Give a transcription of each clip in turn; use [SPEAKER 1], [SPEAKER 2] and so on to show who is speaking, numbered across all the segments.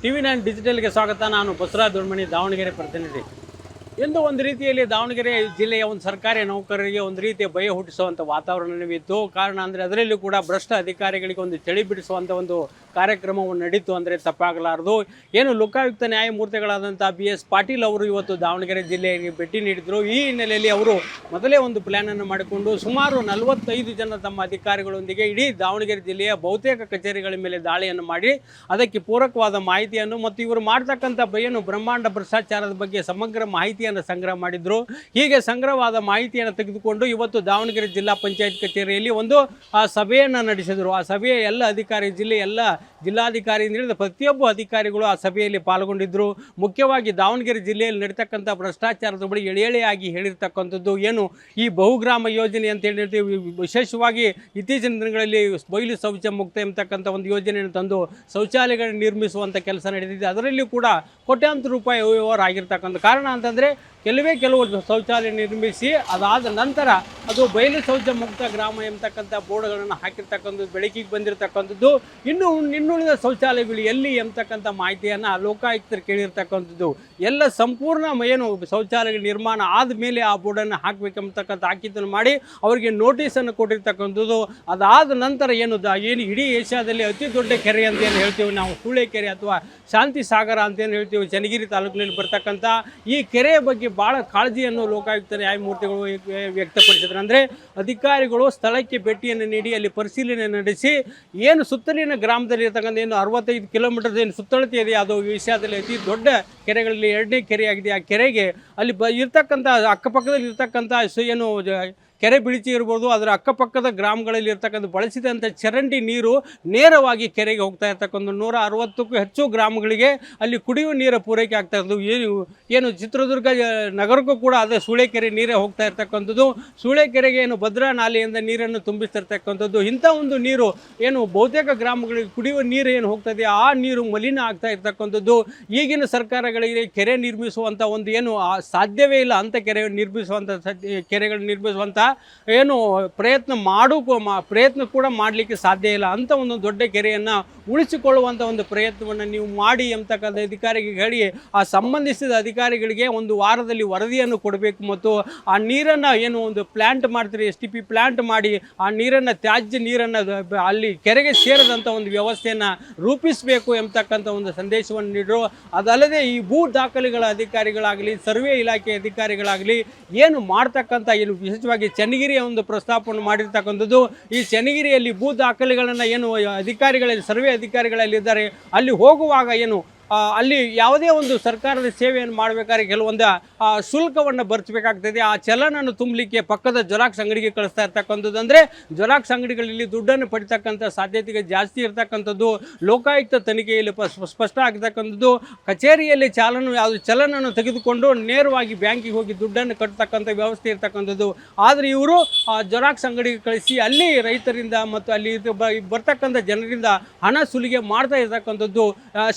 [SPEAKER 1] TV9 ಡಿಜಿಟಲ್ಗೆ ಸ್ವಾಗತ. ನಾನು ಬಸವರಾಜ್ ದೊಡ್ಮನಿ, ದಾವಣಗೆರೆ ಪ್ರತಿನಿಧಿ. ಎಂದು ಒಂದು ರೀತಿಯಲ್ಲಿ ದಾವಣಗೆರೆ ಜಿಲ್ಲೆಯ ಒಂದು ಸರ್ಕಾರಿ ನೌಕರರಿಗೆ ಒಂದು ರೀತಿಯ ಭಯ ಹುಟ್ಟಿಸುವಂಥ ವಾತಾವರಣವಿತ್ತು. ಕಾರಣ ಅಂದರೆ ಅದರಲ್ಲೂ ಕೂಡ ಭ್ರಷ್ಟ ಅಧಿಕಾರಿಗಳಿಗೆ ಒಂದು ಚಳಿ ಬಿಡಿಸುವಂಥ ಒಂದು ಕಾರ್ಯಕ್ರಮವನ್ನು ನಡೀತು ಅಂದರೆ ತಪ್ಪಾಗಲಾರದು. ಏನು ಲೋಕಾಯುಕ್ತ ನ್ಯಾಯಮೂರ್ತಿಗಳಾದಂಥ BS ಪಾಟೀಲ್ ಅವರು ಇವತ್ತು ದಾವಣಗೆರೆ ಜಿಲ್ಲೆಗೆ ಭೇಟಿ ನೀಡಿದರು. ಈ ಹಿನ್ನೆಲೆಯಲ್ಲಿ ಅವರು ಮೊದಲೇ ಒಂದು ಪ್ಲ್ಯಾನನ್ನು ಮಾಡಿಕೊಂಡು ಸುಮಾರು 45 ಜನ ತಮ್ಮ ಅಧಿಕಾರಿಗಳೊಂದಿಗೆ ಇಡೀ ದಾವಣಗೆರೆ ಜಿಲ್ಲೆಯ ಬಹುತೇಕ ಕಚೇರಿಗಳ ಮೇಲೆ ದಾಳಿಯನ್ನು ಮಾಡಿ ಅದಕ್ಕೆ ಪೂರಕವಾದ ಮಾಹಿತಿಯನ್ನು ಮತ್ತು ಇವರು ಮಾಡ್ತಕ್ಕಂಥ ಏನು ಬ್ರಹ್ಮಾಂಡ ಭ್ರಷ್ಟಾಚಾರದ ಬಗ್ಗೆ ಸಮಗ್ರ ಮಾಹಿತಿಯನ್ನು ಸಂಗ್ರಹ ಮಾಡಿದ್ರು. ಹೀಗೆ ಸಂಗ್ರಹವಾದ ಮಾಹಿತಿಯನ್ನು ತೆಗೆದುಕೊಂಡು ಇವತ್ತು ದಾವಣಗೆರೆ ಜಿಲ್ಲಾ ಪಂಚಾಯತ್ ಕಚೇರಿಯಲ್ಲಿ ಒಂದು ಸಭೆಯನ್ನು ನಡೆಸಿದರು. ಆ ಸಭೆಯ ಎಲ್ಲ ಅಧಿಕಾರಿ ಎಲ್ಲ ಜಿಲ್ಲಾಧಿಕಾರಿ ಹಿಡಿದ ಪ್ರತಿಯೊಬ್ಬ ಅಧಿಕಾರಿಗಳು ಆ ಸಭೆಯಲ್ಲಿ ಪಾಲ್ಗೊಂಡಿದ್ದರು. ಮುಖ್ಯವಾಗಿ ದಾವಣಗೆರೆ ಜಿಲ್ಲೆಯಲ್ಲಿ ನಡೀತಕ್ಕಂಥ ಭ್ರಷ್ಟಾಚಾರದ ಬಳಿ ಎಳೆಯಾಗಿ ಹೇಳಿರ್ತಕ್ಕಂಥದ್ದು ಏನು ಈ ಬಹುಗ್ರಾಮ ಯೋಜನೆ ಅಂತ ಹೇಳ್ತೀವಿ. ವಿಶೇಷವಾಗಿ ಇತ್ತೀಚಿನ ದಿನಗಳಲ್ಲಿ ಬಯಲು ಶೌಚ ಮುಕ್ತ ಎಂಬತಕ್ಕಂಥ ಒಂದು ಯೋಜನೆಯನ್ನು ತಂದು ಶೌಚಾಲಯಗಳನ್ನು ನಿರ್ಮಿಸುವಂಥ ಕೆಲಸ ನಡೆದಿದೆ. ಅದರಲ್ಲಿಯೂ ಕೂಡ ಕೋಟ್ಯಾಂತರ ರೂಪಾಯಿ ವ್ಯವಹಾರ ಆಗಿರ್ತಕ್ಕಂಥ ಕಾರಣ ಅಂತಂದರೆ ಕೆಲವು ಶೌಚಾಲಯ ನಿರ್ಮಿಸಿ ಅದಾದ ನಂತರ ಅದು ಬಯಲು ಶೌಚ ಮುಕ್ತ ಗ್ರಾಮ ಎಂಬತಕ್ಕಂಥ ಬೋರ್ಡ್ಗಳನ್ನು ಹಾಕಿರ್ತಕ್ಕಂಥದ್ದು ಬೆಳಕಿಗೆ ಬಂದಿರತಕ್ಕಂಥದ್ದು. ಇನ್ನುಳಿದ ಶೌಚಾಲಯಗಳು ಎಲ್ಲಿ ಎಂಬತಕ್ಕಂಥ ಮಾಹಿತಿಯನ್ನು ಲೋಕಾಯುಕ್ತರು ಕೇಳಿರ್ತಕ್ಕಂಥದ್ದು. ಎಲ್ಲ ಸಂಪೂರ್ಣ ಏನು ಶೌಚಾಲಯ ನಿರ್ಮಾಣ ಆದಮೇಲೆ ಆ ಬೋರ್ಡನ್ನು ಹಾಕಬೇಕೆಂಬತಕ್ಕಂಥ ತಾಕೀತನ್ನು ಮಾಡಿ ಅವರಿಗೆ ನೋಟಿಸನ್ನು ಕೊಟ್ಟಿರ್ತಕ್ಕಂಥದ್ದು. ಅದಾದ ನಂತರ ಏನು ಇಡೀ ಏಷ್ಯಾದಲ್ಲಿ ಅತಿ ದೊಡ್ಡ ಕೆರೆ ಅಂತ ಏನು ಹೇಳ್ತೀವಿ ನಾವು, ಸೂಳೆಕೆರೆ ಅಥವಾ ಶಾಂತಿ ಸಾಗರ ಅಂತೇನು ಹೇಳ್ತೀವಿ, ಚನ್ನಗಿರಿ ತಾಲೂಕಿನಲ್ಲಿ ಬರ್ತಕ್ಕಂಥ ಈ ಕೆರೆಯ ಬಗ್ಗೆ ಭಾಳ ಕಾಳಜಿಯನ್ನು ಲೋಕಾಯುಕ್ತ ನ್ಯಾಯಮೂರ್ತಿಗಳು ವ್ಯಕ್ತಪಡಿಸಿದ್ರು. ಅಂದರೆ ಅಧಿಕಾರಿಗಳು ಸ್ಥಳಕ್ಕೆ ಭೇಟಿಯನ್ನು ನೀಡಿ ಅಲ್ಲಿ ಪರಿಶೀಲನೆ ನಡೆಸಿ ಏನು ಸುತ್ತಲಿನ ಗ್ರಾಮದಲ್ಲಿ ಇರ್ತಕ್ಕಂಥ ಏನು 65 ಕಿಲೋಮೀಟರ್ ಏನು ಸುತ್ತಳತೆ ಇದೆ, ಅದು ಏಷ್ಯಾದಲ್ಲಿ ಅತಿ ದೊಡ್ಡ ಕೆರೆಗಳಲ್ಲಿ 2ನೇ ಕೆರೆಯಾಗಿದೆ. ಆ ಕೆರೆಗೆ ಅಲ್ಲಿ ಇರ್ತಕ್ಕಂಥ ಅಕ್ಕಪಕ್ಕದಲ್ಲಿ ಇರ್ತಕ್ಕಂಥ ಏನು ಕೆರೆ ಬಿಳಿಚಿ ಇರ್ಬೋದು, ಅದರ ಅಕ್ಕಪಕ್ಕದ ಗ್ರಾಮಗಳಲ್ಲಿ ಇರ್ತಕ್ಕಂಥ ಬಳಸಿದಂಥ ಚರಂಡಿ ನೀರು ನೇರವಾಗಿ ಕೆರೆಗೆ ಹೋಗ್ತಾ ಇರ್ತಕ್ಕಂಥ 160ಕ್ಕೂ ಹೆಚ್ಚು ಗ್ರಾಮಗಳಿಗೆ ಅಲ್ಲಿ ಕುಡಿಯುವ ನೀರು ಪೂರೈಕೆ ಆಗ್ತಾ ಇರೋದು. ಏನು ಚಿತ್ರದುರ್ಗ ನಗರಕ್ಕೂ ಕೂಡ ಅದೇ ಸೂಳೆಕೆರೆ ನೀರೇ ಹೋಗ್ತಾ ಇರ್ತಕ್ಕಂಥದ್ದು. ಸೂಳೆಕೆರೆಗೆ ಏನು ಭದ್ರಾ ನಾಲೆಯಿಂದ ನೀರನ್ನು ತುಂಬಿಸ್ತಿರ್ತಕ್ಕಂಥದ್ದು. ಇಂಥ ಒಂದು ನೀರು ಏನು ಬಹುತೇಕ ಗ್ರಾಮಗಳಿಗೆ ಕುಡಿಯುವ ನೀರು ಏನು ಹೋಗ್ತದೆ ಆ ನೀರು ಮಲಿನ ಆಗ್ತಾ ಇರ್ತಕ್ಕಂಥದ್ದು. ಈಗಿನ ಸರ್ಕಾರಗಳಿಗೆ ಕೆರೆ ನಿರ್ಮಿಸುವಂಥ ಒಂದು ಏನು ಸಾಧ್ಯವೇ ಇಲ್ಲ ಅಂತ ಕೆರೆಗಳು ನಿರ್ಮಿಸುವಂಥ ಏನು ಪ್ರಯತ್ನ ಕೂಡ ಮಾಡಲಿಕ್ಕೆ ಸಾಧ್ಯ ಇಲ್ಲ ಅಂತ ಒಂದು ದೊಡ್ಡ ಕೆರೆಯನ್ನು ಉಳಿಸಿಕೊಳ್ಳುವಂಥ ಒಂದು ಪ್ರಯತ್ನವನ್ನು ನೀವು ಮಾಡಿ ಎಂಬತಕ್ಕಂಥ ಅಧಿಕಾರಿಗೆ ಹೇಳಿ ಆ ಸಂಬಂಧಿಸಿದ ಅಧಿಕಾರಿಗಳಿಗೆ ಒಂದು ವಾರದಲ್ಲಿ ವರದಿಯನ್ನು ಕೊಡಬೇಕು. ಮತ್ತು ಆ ನೀರನ್ನು ಏನು ಒಂದು ಪ್ಲ್ಯಾಂಟ್ ಮಾಡ್ತೀರಿ, STP ಪ್ಲ್ಯಾಂಟ್ ಮಾಡಿ ಆ ನೀರನ್ನು ತ್ಯಾಜ್ಯ ನೀರನ್ನು ಅಲ್ಲಿ ಕೆರೆಗೆ ಸೇರದಂಥ ಒಂದು ವ್ಯವಸ್ಥೆಯನ್ನು ರೂಪಿಸಬೇಕು ಎಂಬತಕ್ಕಂಥ ಒಂದು ಸಂದೇಶವನ್ನು ನೀಡಿದ್ರು. ಅದಲ್ಲದೆ ಈ ಭೂ ದಾಖಲೆಗಳ ಅಧಿಕಾರಿಗಳಾಗಲಿ, ಸರ್ವೆ ಇಲಾಖೆ ಅಧಿಕಾರಿಗಳಾಗಲಿ ಏನು ಮಾಡ್ತಕ್ಕಂಥ ಏನು ವಿಶೇಷವಾಗಿ ಚನ್ನಗಿರಿಯ ಒಂದು ಪ್ರಸ್ತಾಪವನ್ನು ಮಾಡಿರ್ತಕ್ಕಂಥದ್ದು. ಈ ಚನ್ನಗಿರಿಯಲ್ಲಿ ಭೂ ದಾಖಲೆಗಳನ್ನು ಏನು ಅಧಿಕಾರಿಗಳಲ್ಲಿ ಸರ್ವೆ ಅಧಿಕಾರಿಗಳಲ್ಲಿದ್ದಾರೆ ಅಲ್ಲಿ ಹೋಗುವಾಗ ಏನು ಅಲ್ಲಿ ಯಾವುದೇ ಒಂದು ಸರ್ಕಾರದ ಸೇವೆಯನ್ನು ಮಾಡಬೇಕಾದ್ರೆ ಕೆಲವೊಂದು ಶುಲ್ಕವನ್ನು ಭರಿಸಬೇಕಾಗ್ತದೆ. ಆ ಚಲನನ್ನು ತುಂಬಲಿಕ್ಕೆ ಪಕ್ಕದ ಜೆರಾಕ್ಸ್ ಅಂಗಡಿಗೆ ಕಳಿಸ್ತಾ ಇರ್ತಕ್ಕಂಥದ್ದು. ಅಂದರೆ ಜೆರಾಕ್ಸ್ ಅಂಗಡಿಗಳಲ್ಲಿ ದುಡ್ಡನ್ನು ಪಡಿತಕ್ಕಂಥ ಸಾಧ್ಯತೆಗೆ ಜಾಸ್ತಿ ಇರ್ತಕ್ಕಂಥದ್ದು ಲೋಕಾಯುಕ್ತ ತನಿಖೆಯಲ್ಲಿ ಸ್ಪಷ್ಟ ಆಗ್ತಕ್ಕಂಥದ್ದು. ಕಚೇರಿಯಲ್ಲಿ ಚಲನನ್ನು ತೆಗೆದುಕೊಂಡು ನೇರವಾಗಿ ಬ್ಯಾಂಕಿಗೆ ಹೋಗಿ ದುಡ್ಡನ್ನು ಕಟ್ಟತಕ್ಕಂಥ ವ್ಯವಸ್ಥೆ ಇರ್ತಕ್ಕಂಥದ್ದು. ಆದರೆ ಇವರು ಜೆರಾಕ್ಸ್ ಅಂಗಡಿಗೆ ಕಳಿಸಿ ಅಲ್ಲಿ ರೈತರಿಂದ ಮತ್ತು ಅಲ್ಲಿ ಬರ್ತಕ್ಕಂಥ ಜನರಿಂದ ಹಣ ಸುಲಿಗೆ ಮಾಡ್ತಾ ಇರ್ತಕ್ಕಂಥದ್ದು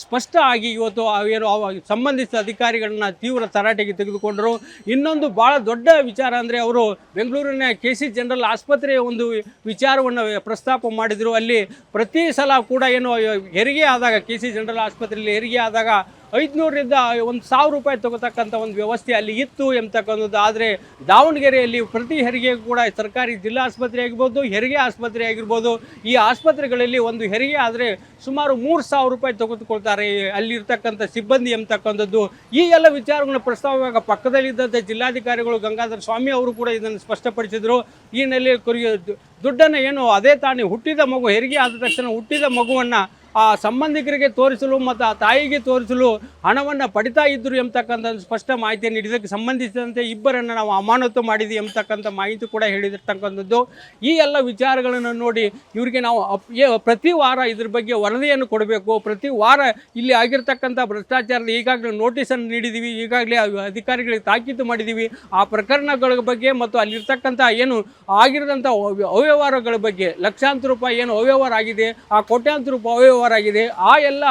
[SPEAKER 1] ಸ್ಪಷ್ಟ ಆಗಿ ಇವತ್ತು ಏನು ಸಂಬಂಧಿಸಿದ ಅಧಿಕಾರಿಗಳನ್ನ ತೀವ್ರ ತರಾಟೆಗೆ ತೆಗೆದುಕೊಂಡರು. ಇನ್ನೊಂದು ಭಾಳ ದೊಡ್ಡ ವಿಚಾರ ಅಂದರೆ ಅವರು ಬೆಂಗಳೂರಿನ KC ಜನರಲ್ ಆಸ್ಪತ್ರೆಯ ಒಂದು ವಿಚಾರವನ್ನು ಪ್ರಸ್ತಾಪ ಮಾಡಿದರು. ಅಲ್ಲಿ ಪ್ರತಿ ಸಲ ಕೂಡ ಏನು ಹೆರಿಗೆ ಆದಾಗ KC ಜನರಲ್ ಆಸ್ಪತ್ರೆಯಲ್ಲಿ ಹೆರಿಗೆ ಆದಾಗ 500ರಿಂದ 1,000 ರೂಪಾಯಿ ತಗೋತಕ್ಕಂಥ ಒಂದು ವ್ಯವಸ್ಥೆ ಅಲ್ಲಿ ಇತ್ತು ಎಂಬತಕ್ಕಂಥದ್ದು. ಆದರೆ ದಾವಣಗೆರೆಯಲ್ಲಿ ಪ್ರತಿ ಹೆರಿಗೆಗೂ ಕೂಡ ಸರ್ಕಾರಿ ಜಿಲ್ಲಾ ಆಸ್ಪತ್ರೆ ಆಗಿರ್ಬೋದು, ಹೆರಿಗೆ ಆಸ್ಪತ್ರೆ ಆಗಿರ್ಬೋದು, ಈ ಆಸ್ಪತ್ರೆಗಳಲ್ಲಿ ಒಂದು ಹೆರಿಗೆ ಆದರೆ ಸುಮಾರು 3,000 ರೂಪಾಯಿ ತೆಗೆದುಕೊಳ್ತಾರೆ ಅಲ್ಲಿರ್ತಕ್ಕಂಥ ಸಿಬ್ಬಂದಿ ಎಂಬತಕ್ಕಂಥದ್ದು. ಈ ಎಲ್ಲ ವಿಚಾರಗಳನ್ನ ಪ್ರಸ್ತಾವವಾಗ ಪಕ್ಕದಲ್ಲಿದ್ದಂಥ ಜಿಲ್ಲಾಧಿಕಾರಿಗಳು ಗಂಗಾಧರ ಸ್ವಾಮಿ ಅವರು ಕೂಡ ಇದನ್ನು ಸ್ಪಷ್ಟಪಡಿಸಿದರು. ಈ ನೆಲೆಯಲ್ಲಿ ದುಡ್ಡನ್ನು ಏನು ಅದೇ ಹುಟ್ಟಿದ ಮಗು ಹೆರಿಗೆ ಆದ ತಕ್ಷಣ ಹುಟ್ಟಿದ ಮಗುವನ್ನು ಆ ಸಂಬಂಧಿಕರಿಗೆ ತೋರಿಸಲು ಮತ್ತು ಆ ತಾಯಿಗೆ ತೋರಿಸಲು ಹಣವನ್ನು ಪಡಿತಾ ಇದ್ದರು ಎಂಬತಕ್ಕಂಥ ಸ್ಪಷ್ಟ ಮಾಹಿತಿಯನ್ನು ಇದಕ್ಕೆ ಸಂಬಂಧಿಸಿದಂತೆ ಇಬ್ಬರನ್ನು ನಾವು ಅಮಾನತು ಮಾಡಿದ್ವಿ ಎಂಬತಕ್ಕಂಥ ಮಾಹಿತಿ ಕೂಡ ಹೇಳಿರ್ತಕ್ಕಂಥದ್ದು. ಈ ಎಲ್ಲ ವಿಚಾರಗಳನ್ನು ನೋಡಿ ಇವರಿಗೆ ನಾವು ಪ್ರತಿ ವಾರ ಇದ್ರ ಬಗ್ಗೆ ವರದಿಯನ್ನು ಕೊಡಬೇಕು. ಪ್ರತಿ ವಾರ ಇಲ್ಲಿ ಆಗಿರ್ತಕ್ಕಂಥ ಭ್ರಷ್ಟಾಚಾರದ ಈಗಾಗಲೇ ನೋಟಿಸನ್ನು ನೀಡಿದ್ದೀವಿ, ಈಗಾಗಲೇ ಅಧಿಕಾರಿಗಳಿಗೆ ತಾಕೀತು ಮಾಡಿದ್ದೀವಿ. ಆ ಪ್ರಕರಣಗಳ ಬಗ್ಗೆ ಮತ್ತು ಅಲ್ಲಿರ್ತಕ್ಕಂಥ ಏನು ಆಗಿರೋದಂಥ ಅವ್ಯವಹಾರಗಳ ಬಗ್ಗೆ ಲಕ್ಷಾಂತರ ರೂಪಾಯಿ ಏನು ಅವ್ಯವಹಾರ ಆಗಿದೆ, ಆ ಕೋಟ್ಯಾಂತರ ರೂಪಾಯಿ ಅವ್ಯವಹಾರ ಆಗಿದೆ, ಆ ಎಲ್ಲ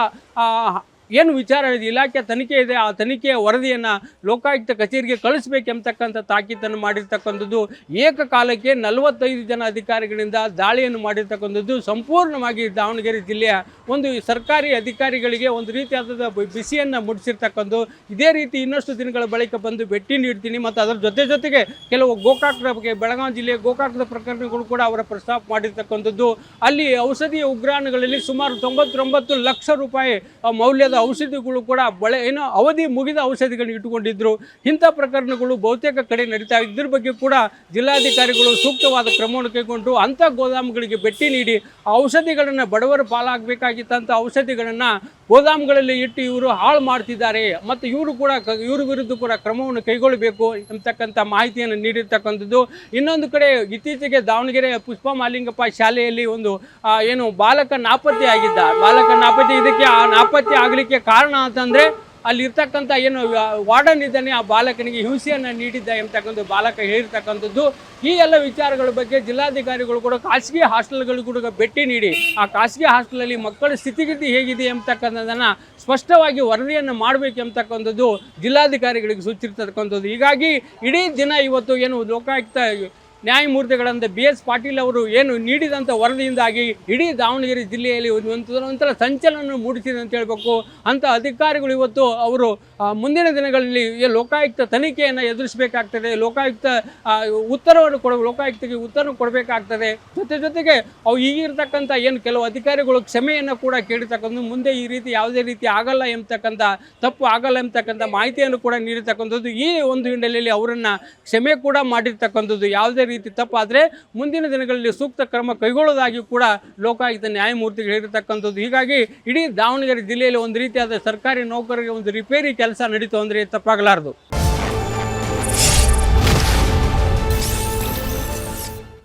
[SPEAKER 1] ಏನು ವಿಚಾರ ಇದೆ, ಇಲಾಖೆ ತನಿಖೆ ಇದೆ, ಆ ತನಿಖೆಯ ವರದಿಯನ್ನು ಲೋಕಾಯುಕ್ತ ಕಚೇರಿಗೆ ಕಳಿಸ್ಬೇಕೆಂಬತಕ್ಕಂಥ ತಾಕೀತನ್ನು ಮಾಡಿರ್ತಕ್ಕಂಥದ್ದು. ಏಕಕಾಲಕ್ಕೆ 45 ಜನ ಅಧಿಕಾರಿಗಳಿಂದ ದಾಳಿಯನ್ನು ಮಾಡಿರ್ತಕ್ಕಂಥದ್ದು ಸಂಪೂರ್ಣವಾಗಿ ದಾವಣಗೆರೆ ಜಿಲ್ಲೆಯ ಒಂದು ಸರ್ಕಾರಿ ಅಧಿಕಾರಿಗಳಿಗೆ ಒಂದು ರೀತಿಯಾದ ಬಿಸಿಯನ್ನು ಮುಡಿಸಿರ್ತಕ್ಕಂಥದ್ದು. ಇದೇ ರೀತಿ ಇನ್ನಷ್ಟು ದಿನಗಳ ಬಳಿಕ ಬಂದು ಭೇಟಿ ನೀಡ್ತೀನಿ ಮತ್ತು ಅದರ ಜೊತೆಗೆ ಕೆಲವು ಗೋಕಾಕದ ಬಗ್ಗೆ, ಬೆಳಗಾವಿ ಜಿಲ್ಲೆಯ ಗೋಕಾಕದ ಪ್ರಕರಣಗಳು ಕೂಡ ಅವರ ಪ್ರಸ್ತಾಪ ಮಾಡಿರ್ತಕ್ಕಂಥದ್ದು. ಅಲ್ಲಿ ಔಷಧಿಯ ಉಗ್ರಾಣಗಳಲ್ಲಿ ಸುಮಾರು 99 ಲಕ್ಷ ರೂಪಾಯಿ ಮೌಲ್ಯದ ಔಷಧಿಗಳು ಕೂಡ ಅವಧಿ ಮುಗಿದ ಔಷಧಿಗಳನ್ನ ಇಟ್ಟುಕೊಂಡಿದ್ರು. ಇಂಥ ಪ್ರಕರಣಗಳು ಬಹುತೇಕ ಕಡೆ ನಡೀತಾ ಇದ್ರ ಬಗ್ಗೆ ಕೂಡ ಜಿಲ್ಲಾಧಿಕಾರಿಗಳು ಸೂಕ್ತವಾದ ಕ್ರಮವನ್ನು ಕೈಗೊಂಡು ಅಂಥ ಗೋದಾಮುಗಳಿಗೆ ಭೇಟಿ ನೀಡಿ ಔಷಧಿಗಳನ್ನು ಬಡವರ ಪಾಲಾಗಬೇಕಾಗಿತ್ತಂಥ ಔಷಧಿಗಳನ್ನು ಗೋದಾಮುಗಳಲ್ಲಿ ಇಟ್ಟು ಇವರು ಹಾಳು ಮಾಡ್ತಿದ್ದಾರೆ ಮತ್ತು ಇವ್ರ ವಿರುದ್ಧ ಕೂಡ ಕ್ರಮವನ್ನು ಕೈಗೊಳ್ಳಬೇಕು ಅಂತಕ್ಕಂಥ ಮಾಹಿತಿಯನ್ನು ನೀಡಿರ್ತಕ್ಕಂಥದ್ದು. ಇನ್ನೊಂದು ಕಡೆ ಇತ್ತೀಚೆಗೆ ದಾವಣಗೆರೆ ಪುಷ್ಪ ಮಾಲಿಂಗಪ್ಪ ಶಾಲೆಯಲ್ಲಿ ಒಂದು ಬಾಲಕ ನಾಪತ್ತೆ ಆಗಿದ್ದ. ಇದಕ್ಕೆ ಆ ನಾಪತ್ತೆ ಆಗಲಿಕ್ಕೆ ಕಾರಣ ಅಂತಂದರೆ ಅಲ್ಲಿರ್ತಕ್ಕಂಥ ವಾರ್ಡನ್ ಇದ್ದಾನೆ, ಆ ಬಾಲಕನಿಗೆ ಹಿಂಸೆಯನ್ನು ನೀಡಿದ್ದ ಎಂಬತಕ್ಕಂಥ ಬಾಲಕ ಹೇಳಿರ್ತಕ್ಕಂಥದ್ದು. ಈ ಎಲ್ಲ ವಿಚಾರಗಳ ಬಗ್ಗೆ ಜಿಲ್ಲಾಧಿಕಾರಿಗಳು ಕೂಡ ಖಾಸಗಿ ಹಾಸ್ಟೆಲ್ಗಳಿಗೂ ಕೂಡ ಭೇಟಿ ನೀಡಿ ಆ ಖಾಸಗಿ ಹಾಸ್ಟೆಲಲ್ಲಿ ಮಕ್ಕಳ ಸ್ಥಿತಿಗತಿ ಹೇಗಿದೆ ಎಂಬತಕ್ಕಂಥದ್ದನ್ನು ಸ್ಪಷ್ಟವಾಗಿ ವರದಿಯನ್ನು ಮಾಡಬೇಕು ಎಂಬತಕ್ಕಂಥದ್ದು ಜಿಲ್ಲಾಧಿಕಾರಿಗಳಿಗೆ ಸೂಚಿಸಿರ್ತಕ್ಕಂಥದ್ದು. ಹೀಗಾಗಿ ಇಡೀ ದಿನ ಇವತ್ತು ಲೋಕಾಯುಕ್ತ ನ್ಯಾಯಮೂರ್ತಿಗಳಂತ BS ಪಾಟೀಲ್ ಅವರು ನೀಡಿದಂಥ ವರದಿಯಿಂದಾಗಿ ಇಡೀ ದಾವಣಗೆರೆ ಜಿಲ್ಲೆಯಲ್ಲಿ ಒಂಥರ ಸಂಚಲನ ಮೂಡಿಸಿದೆ ಅಂತ ಹೇಳಬೇಕು. ಅಂಥ ಅಧಿಕಾರಿಗಳು ಇವತ್ತು ಅವರು ಮುಂದಿನ ದಿನಗಳಲ್ಲಿ ಲೋಕಾಯುಕ್ತ ತನಿಖೆಯನ್ನು ಎದುರಿಸಬೇಕಾಗ್ತದೆ, ಲೋಕಾಯುಕ್ತಗೆ ಉತ್ತರ ಕೊಡಬೇಕಾಗ್ತದೆ. ಜೊತೆಗೆ ಅವು ಈಗಿರ್ತಕ್ಕಂಥ ಕೆಲವು ಅಧಿಕಾರಿಗಳು ಕ್ಷಮೆಯನ್ನು ಕೂಡ ಕೇಳಿರ್ತಕ್ಕಂಥ, ಮುಂದೆ ಈ ರೀತಿ ಯಾವುದೇ ರೀತಿ ಆಗಲ್ಲ ಎಂಬತಕ್ಕಂಥ, ತಪ್ಪು ಆಗಲ್ಲ ಎಂಬತಕ್ಕಂಥ ಮಾಹಿತಿಯನ್ನು ಕೂಡ ನೀಡಿರ್ತಕ್ಕಂಥದ್ದು. ಈ ಒಂದು ಹಿನ್ನೆಲೆಯಲ್ಲಿ ಅವರನ್ನು ಕ್ಷಮೆ ಕೂಡ ಮಾಡಿರ್ತಕ್ಕಂಥದ್ದು. ಯಾವುದೇ ರೀತಿ ತಪ್ಪಾದರೆ ಮುಂದಿನ ದಿನಗಳಲ್ಲಿ ಸೂಕ್ತ ಕ್ರಮ ಕೈಗೊಳ್ಳೋದಾಗಿ ಕೂಡ ಲೋಕಾಯುಕ್ತ ನ್ಯಾಯಮೂರ್ತಿಗಳು ಹೇಳಿರ್ತಕ್ಕಂಥದ್ದು. ಹೀಗಾಗಿ ಇಡೀ ದಾವಣಗೆರೆ ಜಿಲ್ಲೆಯಲ್ಲಿ ಒಂದು ರೀತಿಯಾದ ಸರ್ಕಾರಿ ನೌಕರರಿಗೆ ಒಂದು ರಿಪೇರಿ ಕೆಲಸ ನಡೀತು ಅಂದರೆ ತಪ್ಪಾಗಲಾರದು.